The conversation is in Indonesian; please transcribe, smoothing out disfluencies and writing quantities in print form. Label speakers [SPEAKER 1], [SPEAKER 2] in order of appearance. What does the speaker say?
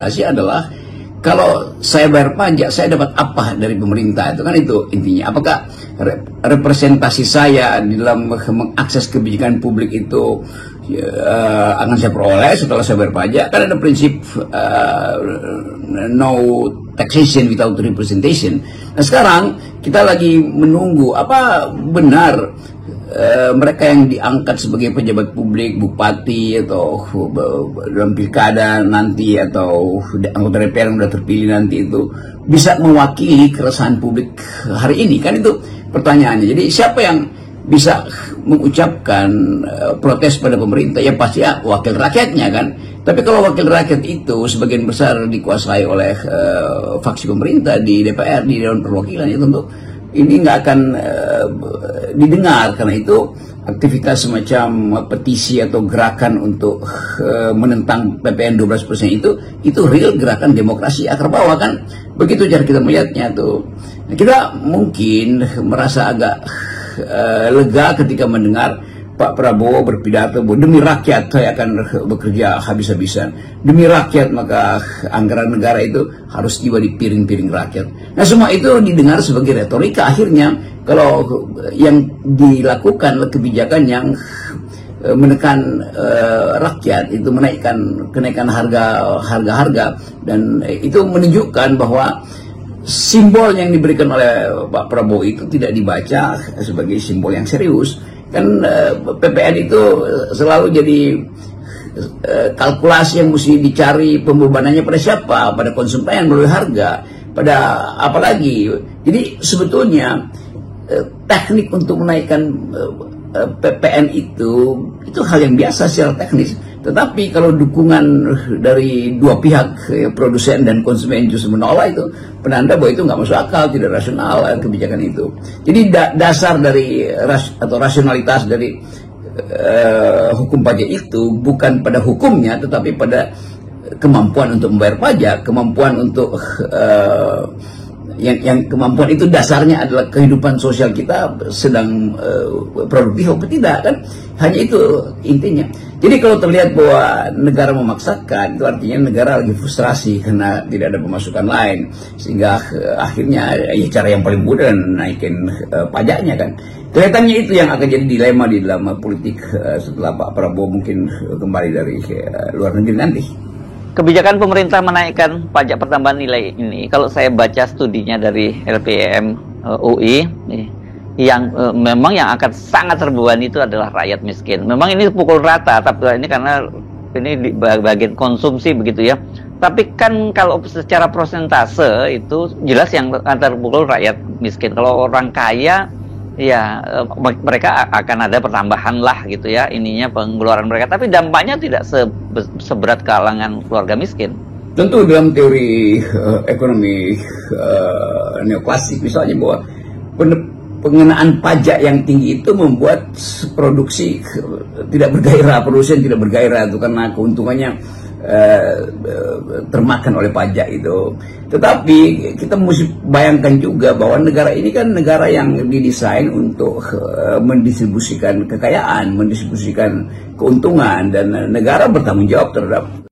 [SPEAKER 1] adalah kalau saya bayar pajak, saya dapat apa dari pemerintah? Itu kan itu intinya. Apakah representasi saya di dalam mengakses kebijakan publik itu akan saya peroleh setelah saya bayar pajak? Kan ada prinsip no taxation without representation. Nah sekarang kita lagi menunggu apa benar mereka yang diangkat sebagai pejabat publik, bupati atau dalam pilkada nanti atau anggota DPR yang sudah terpilih nanti itu bisa mewakili keresahan publik hari ini, kan itu pertanyaannya. Jadi siapa yang bisa mengucapkan protes pada pemerintah? Ya pasti wakil rakyatnya kan. Tapi kalau wakil rakyat itu sebagian besar dikuasai oleh faksi pemerintah di DPR, di Dewan Perwakilan, ya tentu ini nggak akan didengar. Karena itu aktivitas semacam petisi atau gerakan untuk menentang PPN 12% itu real gerakan demokrasi akar bawah, kan begitu cara kita melihatnya tuh. Nah, kita mungkin merasa agak lega ketika mendengar Pak Prabowo berpidato bahwa demi rakyat saya akan bekerja habis-habisan. Demi rakyat maka anggaran negara itu harus tiba di piring-piring rakyat. Nah semua itu didengar sebagai retorika. Akhirnya kalau yang dilakukan kebijakan yang menekan rakyat itu kenaikan harga dan itu menunjukkan bahwa simbol yang diberikan oleh Pak Prabowo itu tidak dibaca sebagai simbol yang serius. Kan PPN itu selalu jadi kalkulasi yang mesti dicari pembebanannya pada siapa, pada konsumen melalui harga, pada apa lagi. Jadi sebetulnya teknik untuk menaikkan PPN itu hal yang biasa secara teknis. Tetapi kalau dukungan dari dua pihak, produsen dan konsumen justru menolak, itu penanda bahwa itu nggak masuk akal, tidak rasional kebijakan itu. Jadi dasar dari rasionalitas dari hukum pajak itu bukan pada hukumnya, tetapi pada kemampuan untuk membayar pajak, kemampuan untuk yang kemampuan itu dasarnya adalah kehidupan sosial kita sedang produktif atau tidak, kan hanya itu intinya. Jadi kalau terlihat bahwa negara memaksakan, itu artinya negara lagi frustrasi karena tidak ada pemasukan lain, sehingga akhirnya ya cara yang paling mudah naikin pajaknya, kan. Kelihatannya itu yang akan jadi dilema di dalam politik setelah Pak Prabowo mungkin kembali dari luar negeri nanti.
[SPEAKER 2] Kebijakan pemerintah menaikkan pajak pertambahan nilai ini, kalau saya baca studinya dari LPM UI, yang memang yang akan sangat terbebani itu adalah rakyat miskin. Memang ini pukul rata, tapi ini karena ini di bagian konsumsi begitu ya. Tapi kan kalau secara persentase itu jelas yang akan terpukul rakyat miskin. Kalau orang kaya ya mereka akan ada pertambahan lah gitu ya, ininya pengeluaran mereka, tapi dampaknya tidak seberat kalangan keluarga miskin.
[SPEAKER 1] Tentu dalam teori ekonomi neoklasik misalnya bahwa pengenaan pajak yang tinggi itu membuat produksi tidak bergairah, produsen tidak bergairah itu karena keuntungannya termakan oleh pajak itu. Tetapi kita mesti bayangkan juga bahwa negara ini kan negara yang didesain untuk mendistribusikan kekayaan, mendistribusikan keuntungan, dan negara bertanggung jawab terhadap